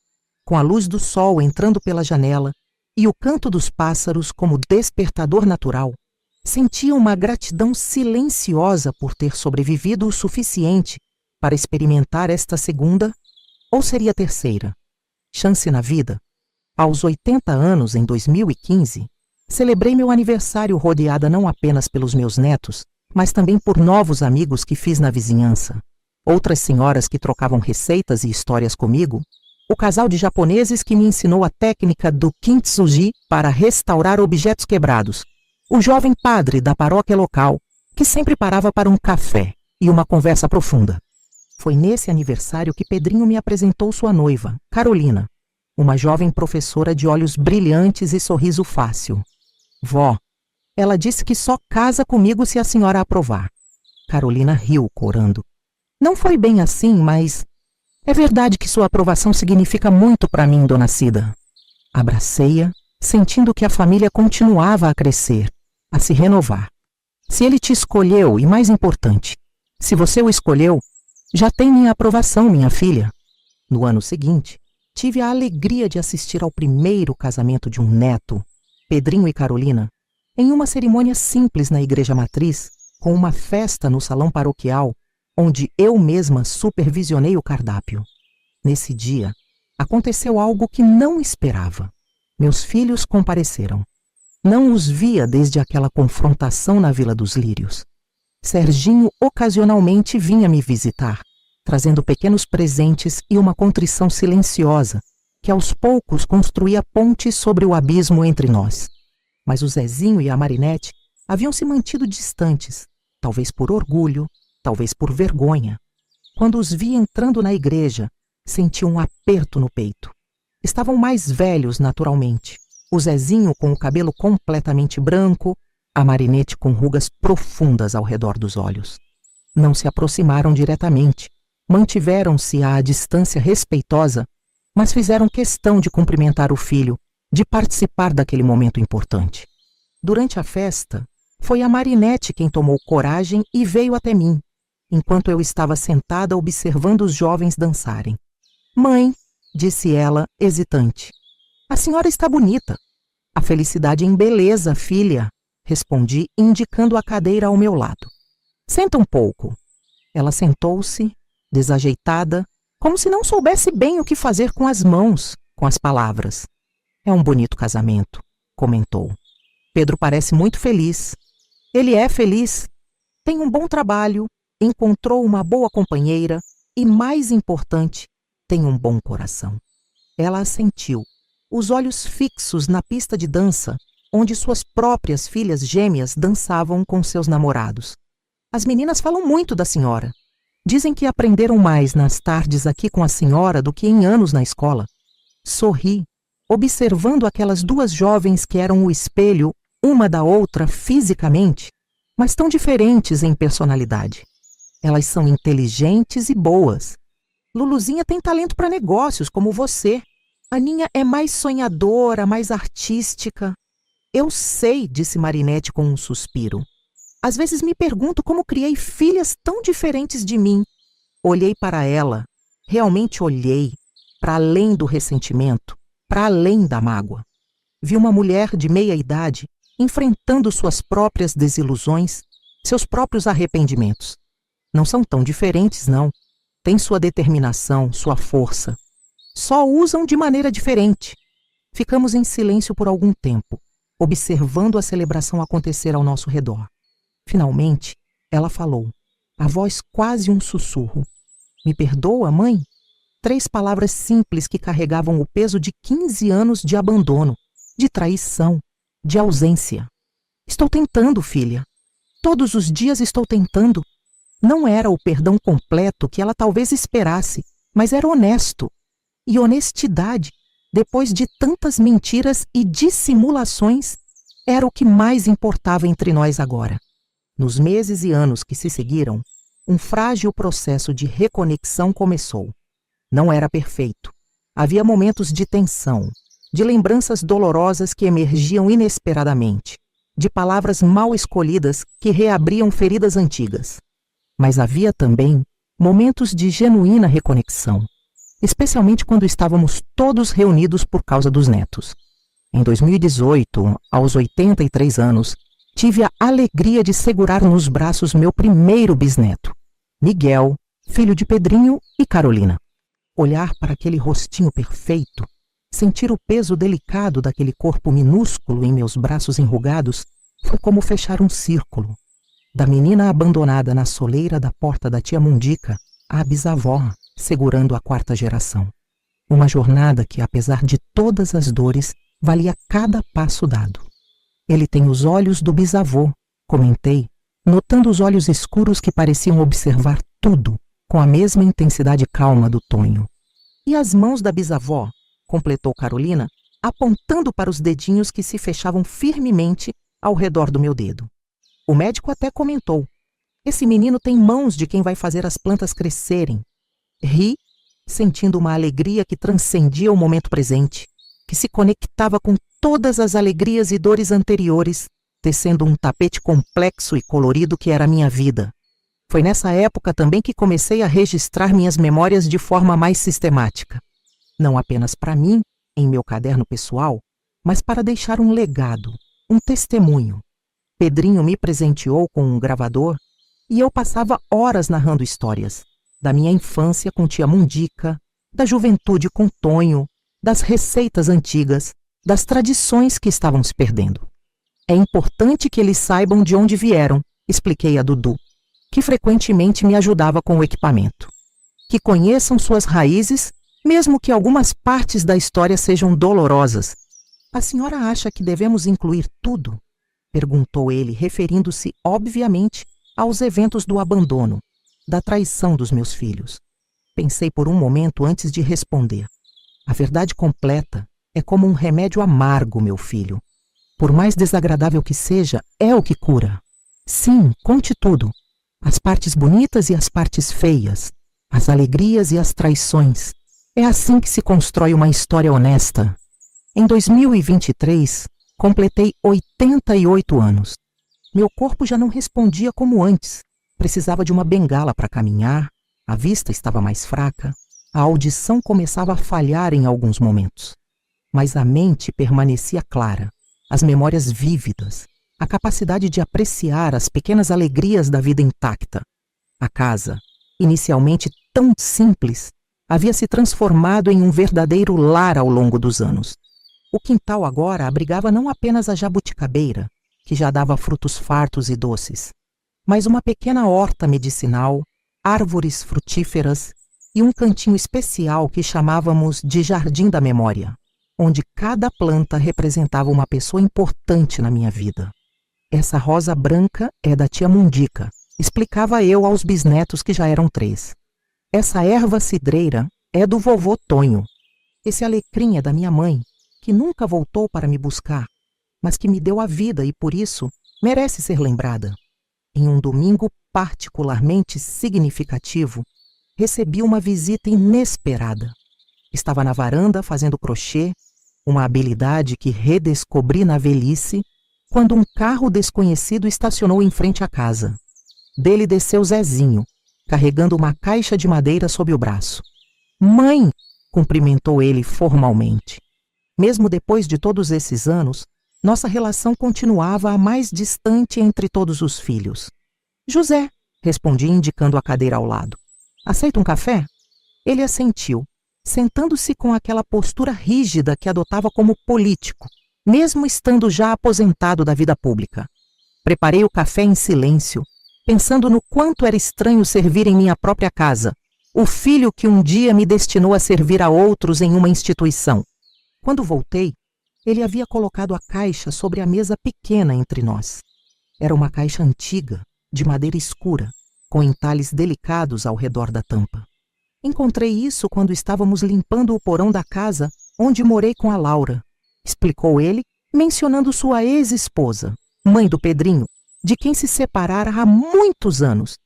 com a luz do sol entrando pela janela e o canto dos pássaros como despertador natural, sentia uma gratidão silenciosa por ter sobrevivido o suficiente para experimentar esta segunda, ou seria terceira, chance na vida. Aos 80 anos, em 2015, celebrei meu aniversário rodeada não apenas pelos meus netos, mas também por novos amigos que fiz na vizinhança, outras senhoras que trocavam receitas e histórias comigo, o casal de japoneses que me ensinou a técnica do kintsugi para restaurar objetos quebrados, o jovem padre da paróquia local, que sempre parava para um café e uma conversa profunda. Foi nesse aniversário que Pedrinho me apresentou sua noiva, Carolina, uma jovem professora de olhos brilhantes e sorriso fácil. Vó, ela disse que só casa comigo se a senhora aprovar. Carolina riu, corando. Não foi bem assim, mas é verdade que sua aprovação significa muito para mim, dona Cida. Abracei-a, sentindo que a família continuava a crescer, a se renovar. Se ele te escolheu, e mais importante, se você o escolheu, já tem minha aprovação, minha filha. No ano seguinte, tive a alegria de assistir ao primeiro casamento de um neto, Pedrinho e Carolina, em uma cerimônia simples na igreja matriz, com uma festa no salão paroquial, onde eu mesma supervisionei o cardápio. Nesse dia, aconteceu algo que não esperava. Meus filhos compareceram. Não os via desde aquela confrontação na Vila dos Lírios. Serginho ocasionalmente vinha me visitar, trazendo pequenos presentes e uma contrição silenciosa, que aos poucos construía pontes sobre o abismo entre nós. Mas o Zezinho e a Marinete haviam se mantido distantes, talvez por orgulho, talvez por vergonha. Quando os vi entrando na igreja, senti um aperto no peito. Estavam mais velhos naturalmente, o Zezinho com o cabelo completamente branco, a Marinete com rugas profundas ao redor dos olhos. Não se aproximaram diretamente, Mantiveram-se à distância respeitosa, mas fizeram questão de cumprimentar o filho, de participar daquele momento importante. Durante a festa, foi a Marinette quem tomou coragem e veio até mim, enquanto eu estava sentada observando os jovens dançarem. "Mãe", disse ela, hesitante, "a senhora está bonita." "A felicidade embeleza, filha", respondi, indicando a cadeira ao meu lado. "Senta um pouco." Ela sentou-se, desajeitada, como se não soubesse bem o que fazer com as mãos, com as palavras. "É um bonito casamento", comentou. "Pedro parece muito feliz." "Ele é feliz. Tem um bom trabalho, encontrou uma boa companheira e, mais importante, tem um bom coração." Ela assentiu, os olhos fixos na pista de dança, onde suas próprias filhas gêmeas dançavam com seus namorados. "As meninas falam muito da senhora. Dizem que aprenderam mais nas tardes aqui com a senhora do que em anos na escola." Sorri, observando aquelas duas jovens que eram o espelho uma da outra fisicamente, mas tão diferentes em personalidade. Elas são inteligentes e boas. Luluzinha tem talento para negócios, como você. Aninha é mais sonhadora, mais artística. "Eu sei", disse Marinette com um suspiro. "Às vezes me pergunto como criei filhas tão diferentes de mim." Olhei para ela, realmente olhei, para além do ressentimento, para além da mágoa. Vi uma mulher de meia idade enfrentando suas próprias desilusões, seus próprios arrependimentos. Não são tão diferentes, não. Têm sua determinação, sua força. Só usam de maneira diferente. Ficamos em silêncio por algum tempo, observando a celebração acontecer ao nosso redor. Finalmente, ela falou, a voz quase um sussurro. "Me perdoa, mãe?" 3 palavras simples que carregavam o peso de 15 anos de abandono, de traição, de ausência. "Estou tentando, filha. Todos os dias estou tentando." Não era o perdão completo que ela talvez esperasse, mas era honesto. E honestidade, depois de tantas mentiras e dissimulações, era o que mais importava entre nós agora. Nos meses e anos que se seguiram, um frágil processo de reconexão começou. Não era perfeito. Havia momentos de tensão, de lembranças dolorosas que emergiam inesperadamente, de palavras mal escolhidas que reabriam feridas antigas. Mas havia também momentos de genuína reconexão, especialmente quando estávamos todos reunidos por causa dos netos. Em 2018, aos 83 anos, tive a alegria de segurar nos braços meu primeiro bisneto, Miguel, filho de Pedrinho e Carolina. Olhar para aquele rostinho perfeito, sentir o peso delicado daquele corpo minúsculo em meus braços enrugados, foi como fechar um círculo. Da menina abandonada na soleira da porta da tia Mundica à bisavó, segurando a 4ª geração. Uma jornada que, apesar de todas as dores, valia cada passo dado. "Ele tem os olhos do bisavô", comentei, notando os olhos escuros que pareciam observar tudo, com a mesma intensidade calma do Tonho. "E as mãos da bisavó", completou Carolina, apontando para os dedinhos que se fechavam firmemente ao redor do meu dedo. O médico até comentou, "Esse menino tem mãos de quem vai fazer as plantas crescerem." Ri, sentindo uma alegria que transcendia o momento presente, que se conectava com todas as alegrias e dores anteriores, tecendo um tapete complexo e colorido que era a minha vida. Foi nessa época também que comecei a registrar minhas memórias de forma mais sistemática. Não apenas para mim, em meu caderno pessoal, mas para deixar um legado, um testemunho. Pedrinho me presenteou com um gravador e eu passava horas narrando histórias, da minha infância com tia Mundica, da juventude com Tonho, das receitas antigas, das tradições que estavam se perdendo. "É importante que eles saibam de onde vieram", expliquei a Dudu, que frequentemente me ajudava com o equipamento. "Que conheçam suas raízes, mesmo que algumas partes da história sejam dolorosas." "A senhora acha que devemos incluir tudo?" perguntou ele, referindo-se, obviamente, aos eventos do abandono, da traição dos meus filhos. Pensei por um momento antes de responder. "A verdade completa é como um remédio amargo, meu filho. Por mais desagradável que seja, é o que cura. Sim, conte tudo. As partes bonitas e as partes feias. as alegrias e as traições. É assim que se constrói uma história honesta. Em 2023, completei 88 anos. Meu corpo já não respondia como antes. Precisava de uma bengala para caminhar, a vista estava mais fraca, a audição começava a falhar em alguns momentos. Mas a mente permanecia clara, as memórias vívidas, a capacidade de apreciar as pequenas alegrias da vida intacta. A casa, inicialmente tão simples, havia se transformado em um verdadeiro lar ao longo dos anos. O quintal agora abrigava não apenas a jabuticabeira, que já dava frutos fartos e doces, mas uma pequena horta medicinal, árvores frutíferas e um cantinho especial que chamávamos de Jardim da Memória, onde cada planta representava uma pessoa importante na minha vida. Essa rosa branca é da tia Mundica, explicava eu aos bisnetos que já eram 3. Essa erva cidreira é do vovô Tonho. Esse alecrim é da minha mãe, que nunca voltou para me buscar, mas que me deu a vida e, por isso, merece ser lembrada. Em um domingo particularmente significativo, recebi uma visita inesperada. Estava na varanda fazendo crochê, uma habilidade que redescobri na velhice, quando um carro desconhecido estacionou em frente à casa. Dele desceu Zezinho, carregando uma caixa de madeira sob o braço. "Mãe!" cumprimentou ele formalmente. Mesmo depois de todos esses anos, nossa relação continuava a mais distante entre todos os filhos. "José", respondi indicando a cadeira ao lado. "Aceita um café?" Ele assentiu, sentando-se com aquela postura rígida que adotava como político, mesmo estando já aposentado da vida pública. Preparei o café em silêncio, pensando no quanto era estranho servir em minha própria casa, o filho que um dia me destinou a servir a outros em uma instituição. Quando voltei, ele havia colocado a caixa sobre a mesa pequena entre nós. Era uma caixa antiga, de madeira escura, com entalhes delicados ao redor da tampa. Encontrei isso quando estávamos limpando o porão da casa onde morei com a Laura, explicou ele, mencionando sua ex-esposa, mãe do Pedrinho, de quem se separara há muitos anos.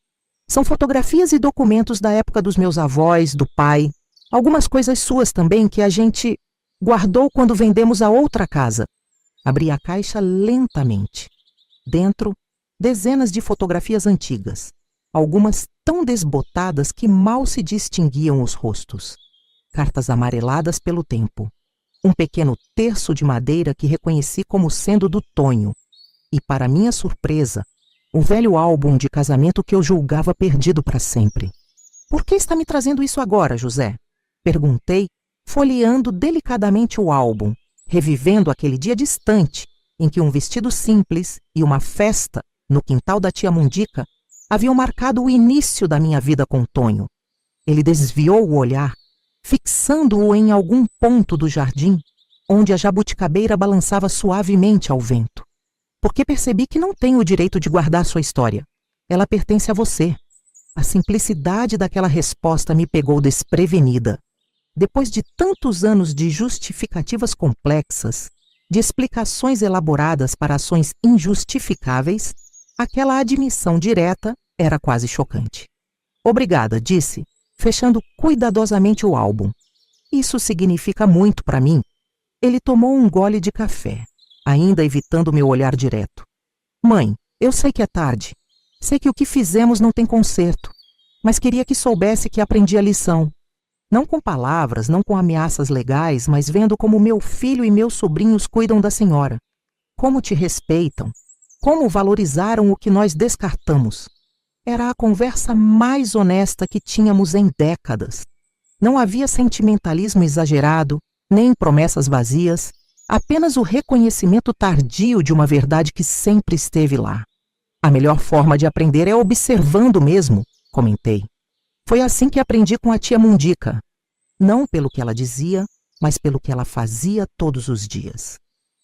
São fotografias e documentos da época dos meus avós, do pai, algumas coisas suas também que a gente guardou quando vendemos a outra casa. Abri a caixa lentamente. Dentro, dezenas de fotografias antigas, algumas tão desbotadas que mal se distinguiam os rostos. Cartas amareladas pelo tempo. Um pequeno terço de madeira que reconheci como sendo do Tonho. E, para minha surpresa, o velho álbum de casamento que eu julgava perdido para sempre. "Por que está me trazendo isso agora, José?" perguntei, folheando delicadamente o álbum, revivendo aquele dia distante em que um vestido simples e uma festa no quintal da tia Mundica haviam marcado o início da minha vida com Tonho. Ele desviou o olhar, fixando-o em algum ponto do jardim, onde a jabuticabeira balançava suavemente ao vento. "Porque percebi que não tenho o direito de guardar sua história. Ela pertence a você." A simplicidade daquela resposta me pegou desprevenida. Depois de tantos anos de justificativas complexas, de explicações elaboradas para ações injustificáveis, aquela admissão direta era quase chocante. "Obrigada", disse, fechando cuidadosamente o álbum. "Isso significa muito para mim." Ele tomou um gole de café, ainda evitando meu olhar direto. "Mãe, eu sei que é tarde. Sei que o que fizemos não tem conserto, mas queria que soubesse que aprendi a lição. Não com palavras, não com ameaças legais, mas vendo como meu filho e meus sobrinhos cuidam da senhora. Como te respeitam. Como valorizaram o que nós descartamos. Era a conversa mais honesta que tínhamos em décadas. Não havia sentimentalismo exagerado, nem promessas vazias, apenas o reconhecimento tardio de uma verdade que sempre esteve lá. A melhor forma de aprender é observando mesmo, comentei. Foi assim que aprendi com a tia Mundica. Não pelo que ela dizia, mas pelo que ela fazia todos os dias.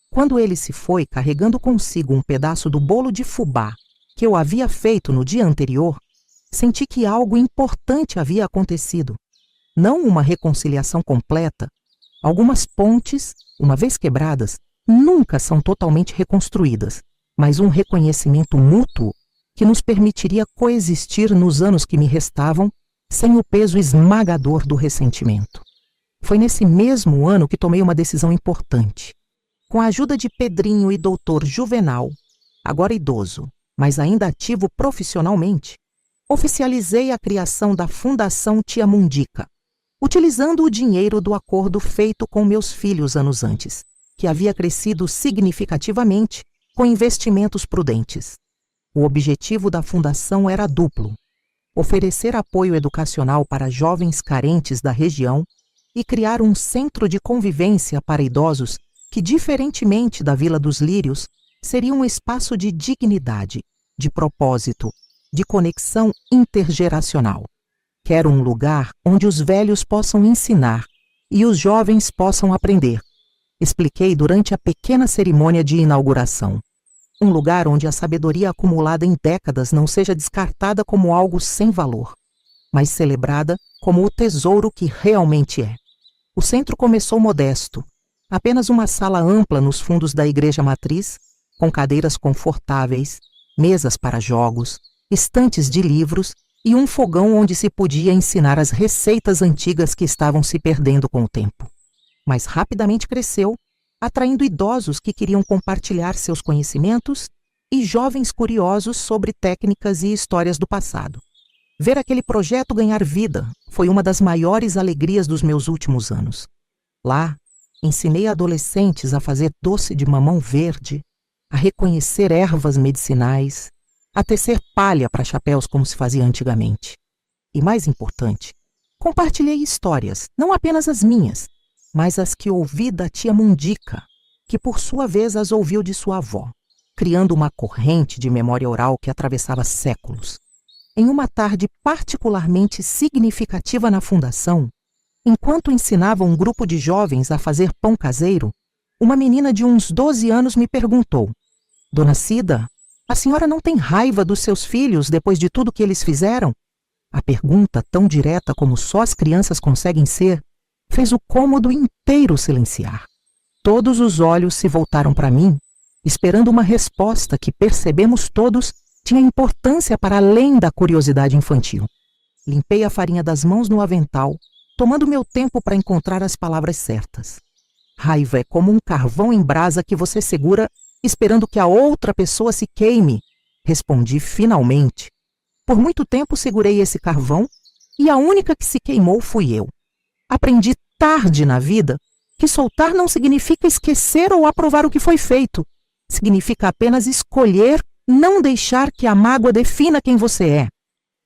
Quando ele se foi carregando consigo um pedaço do bolo de fubá que eu havia feito no dia anterior, senti que algo importante havia acontecido. Não uma reconciliação completa. Algumas pontes, uma vez quebradas, nunca são totalmente reconstruídas, mas um reconhecimento mútuo que nos permitiria coexistir nos anos que me restavam sem o peso esmagador do ressentimento. Foi nesse mesmo ano que tomei uma decisão importante. Com a ajuda de Pedrinho e Doutor Juvenal, agora idoso, mas ainda ativo profissionalmente, oficializei a criação da Fundação Tia Mundica, utilizando o dinheiro do acordo feito com meus filhos anos antes, que havia crescido significativamente com investimentos prudentes. O objetivo da fundação era duplo: oferecer apoio educacional para jovens carentes da região e criar um centro de convivência para idosos que, diferentemente da Vila dos Lírios, seria um espaço de dignidade, de propósito, de conexão intergeracional. Quero um lugar onde os velhos possam ensinar e os jovens possam aprender, expliquei durante a pequena cerimônia de inauguração. Um lugar onde a sabedoria acumulada em décadas não seja descartada como algo sem valor, mas celebrada como o tesouro que realmente é. O centro começou modesto, apenas uma sala ampla nos fundos da igreja matriz, com cadeiras confortáveis, mesas para jogos, estantes de livros e um fogão onde se podia ensinar as receitas antigas que estavam se perdendo com o tempo. Mas rapidamente cresceu, atraindo idosos que queriam compartilhar seus conhecimentos e jovens curiosos sobre técnicas e histórias do passado. Ver aquele projeto ganhar vida foi uma das maiores alegrias dos meus últimos anos. Lá, ensinei adolescentes a fazer doce de mamão verde, a reconhecer ervas medicinais, a tecer palha para chapéus como se fazia antigamente. E mais importante, compartilhei histórias, não apenas as minhas, mas as que ouvi da tia Mundica, que por sua vez as ouviu de sua avó, criando uma corrente de memória oral que atravessava séculos. Em uma tarde particularmente significativa na fundação, enquanto ensinava um grupo de jovens a fazer pão caseiro, uma menina de uns 12 anos me perguntou: Dona Cida, a senhora não tem raiva dos seus filhos depois de tudo que eles fizeram? A pergunta, tão direta como só as crianças conseguem ser, fez o cômodo inteiro silenciar. Todos os olhos se voltaram para mim, esperando uma resposta que percebemos todos tinha importância para além da curiosidade infantil. Limpei a farinha das mãos no avental, tomando meu tempo para encontrar as palavras certas. Raiva é como um carvão em brasa que você segura, esperando que a outra pessoa se queime, respondi finalmente. Por muito tempo segurei esse carvão e a única que se queimou fui eu. Aprendi tarde na vida que soltar não significa esquecer ou aprovar o que foi feito. Significa apenas escolher não deixar que a mágoa defina quem você é.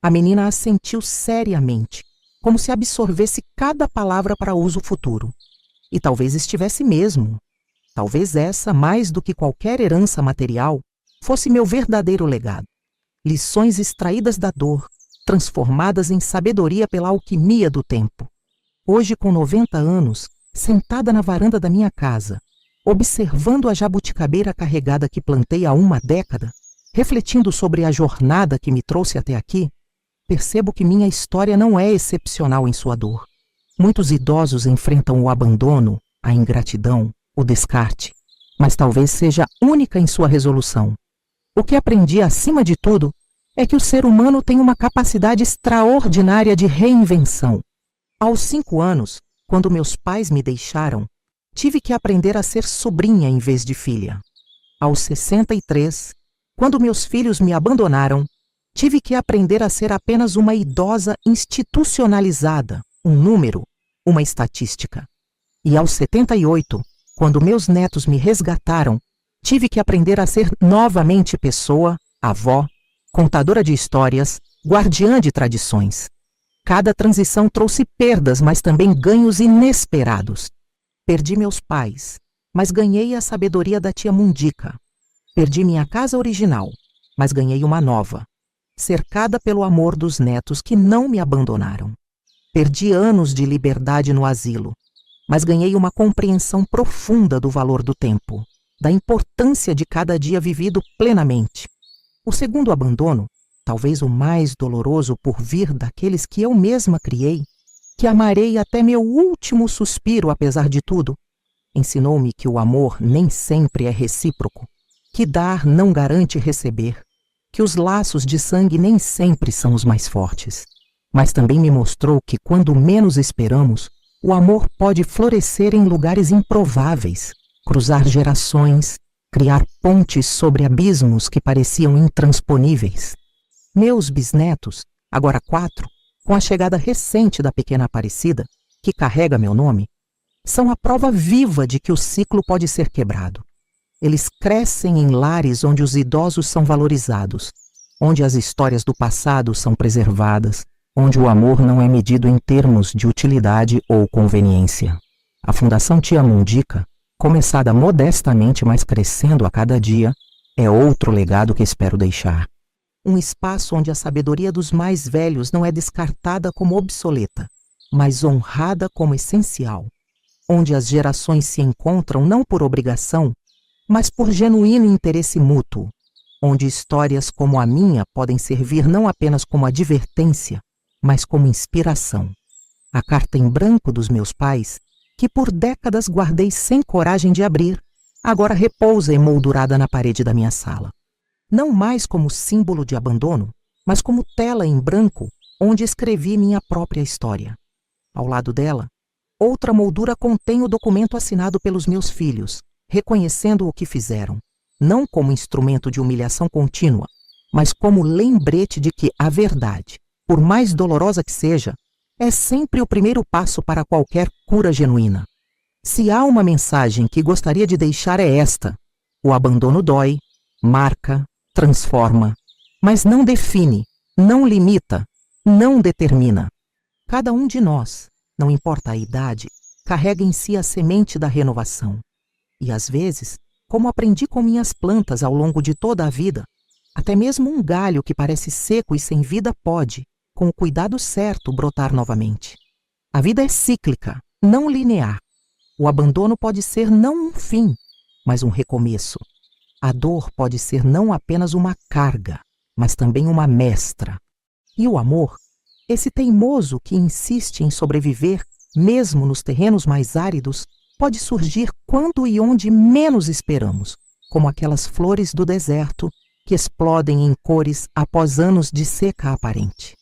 A menina assentiu seriamente, como se absorvesse cada palavra para uso futuro. E talvez estivesse mesmo. Talvez essa, mais do que qualquer herança material, fosse meu verdadeiro legado. Lições extraídas da dor, transformadas em sabedoria pela alquimia do tempo. Hoje, com 90 anos, sentada na varanda da minha casa, observando a jabuticabeira carregada que plantei há uma década, refletindo sobre a jornada que me trouxe até aqui, percebo que minha história não é excepcional em sua dor. Muitos idosos enfrentam o abandono, a ingratidão, o descarte, mas talvez seja única em sua resolução. O que aprendi acima de tudo é que o ser humano tem uma capacidade extraordinária de reinvenção. Aos 5 anos, quando meus pais me deixaram, tive que aprender a ser sobrinha em vez de filha. Aos 63, quando meus filhos me abandonaram, tive que aprender a ser apenas uma idosa institucionalizada, um número, uma estatística. E aos 78, quando meus netos me resgataram, tive que aprender a ser novamente pessoa, avó, contadora de histórias, guardiã de tradições. Cada transição trouxe perdas, mas também ganhos inesperados. Perdi meus pais, mas ganhei a sabedoria da tia Mundica. Perdi minha casa original, mas ganhei uma nova, cercada pelo amor dos netos que não me abandonaram. Perdi anos de liberdade no asilo, mas ganhei uma compreensão profunda do valor do tempo, da importância de cada dia vivido plenamente. O segundo abandono, talvez o mais doloroso por vir daqueles que eu mesma criei, que amarei até meu último suspiro apesar de tudo, ensinou-me que o amor nem sempre é recíproco, que dar não garante receber, que os laços de sangue nem sempre são os mais fortes. mas também me mostrou que quando menos esperamos, o amor pode florescer em lugares improváveis, cruzar gerações, criar pontes sobre abismos que pareciam intransponíveis. Meus bisnetos, agora 4, com a chegada recente da pequena Aparecida, que carrega meu nome, são a prova viva de que o ciclo pode ser quebrado. Eles crescem em lares onde os idosos são valorizados, onde as histórias do passado são preservadas, onde o amor não é medido em termos de utilidade ou conveniência. A Fundação Tia Mundica, começada modestamente, mas crescendo a cada dia, é outro legado que espero deixar. Um espaço onde a sabedoria dos mais velhos não é descartada como obsoleta, mas honrada como essencial. Onde as gerações se encontram não por obrigação, mas por genuíno interesse mútuo. Onde histórias como a minha podem servir não apenas como advertência, mas como inspiração. A carta em branco dos meus pais, que por décadas guardei sem coragem de abrir, agora repousa emoldurada na parede da minha sala. Não mais como símbolo de abandono, mas como tela em branco onde escrevi minha própria história. Ao lado dela, outra moldura contém o documento assinado pelos meus filhos, reconhecendo o que fizeram, não como instrumento de humilhação contínua, mas como lembrete de que a verdade, por mais dolorosa que seja, é sempre o primeiro passo para qualquer cura genuína. Se há uma mensagem que gostaria de deixar é esta: o abandono dói, marca, transforma, mas não define, não limita, não determina. Cada um de nós, não importa a idade, carrega em si a semente da renovação. E às vezes, como aprendi com minhas plantas ao longo de toda a vida, até mesmo um galho que parece seco e sem vida pode, com o cuidado certo, brotar novamente. A vida é cíclica, não linear. O abandono pode ser não um fim, mas um recomeço. A dor pode ser não apenas uma carga, mas também uma mestra. E o amor, esse teimoso que insiste em sobreviver, mesmo nos terrenos mais áridos, pode surgir quando e onde menos esperamos, como aquelas flores do deserto que explodem em cores após anos de seca aparente.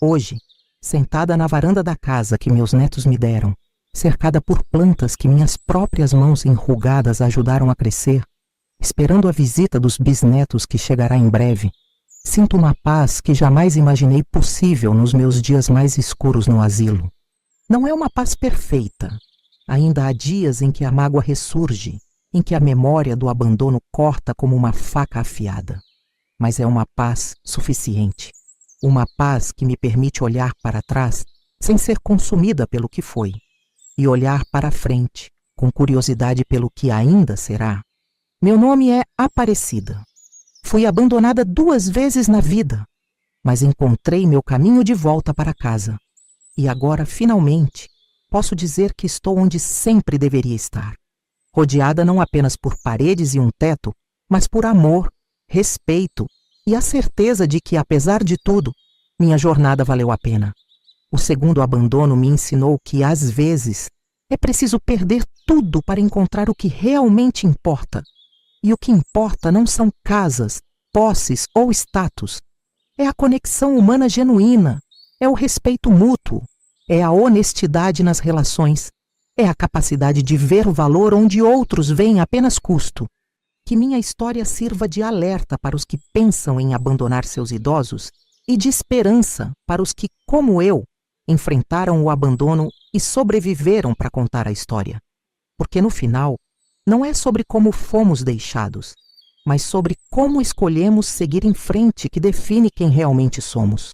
Hoje, sentada na varanda da casa que meus netos me deram, cercada por plantas que minhas próprias mãos enrugadas ajudaram a crescer, esperando a visita dos bisnetos que chegará em breve, sinto uma paz que jamais imaginei possível nos meus dias mais escuros no asilo. Não é uma paz perfeita. Ainda há dias em que a mágoa ressurge, em que a memória do abandono corta como uma faca afiada. Mas é uma paz suficiente. Uma paz que me permite olhar para trás sem ser consumida pelo que foi, e olhar para frente com curiosidade pelo que ainda será. Meu nome é Aparecida. Fui abandonada 2 vezes na vida, mas encontrei meu caminho de volta para casa. E agora, finalmente, posso dizer que estou onde sempre deveria estar. Rodeada não apenas por paredes e um teto, mas por amor, respeito e a certeza de que, apesar de tudo, minha jornada valeu a pena. O segundo abandono me ensinou que, às vezes, é preciso perder tudo para encontrar o que realmente importa. E o que importa não são casas, posses ou status. É a conexão humana genuína, é o respeito mútuo, é a honestidade nas relações, é a capacidade de ver o valor onde outros veem apenas custo. Que minha história sirva de alerta para os que pensam em abandonar seus idosos e de esperança para os que, como eu, enfrentaram o abandono e sobreviveram para contar a história. Porque no final, não é sobre como fomos deixados, mas sobre como escolhemos seguir em frente que define quem realmente somos.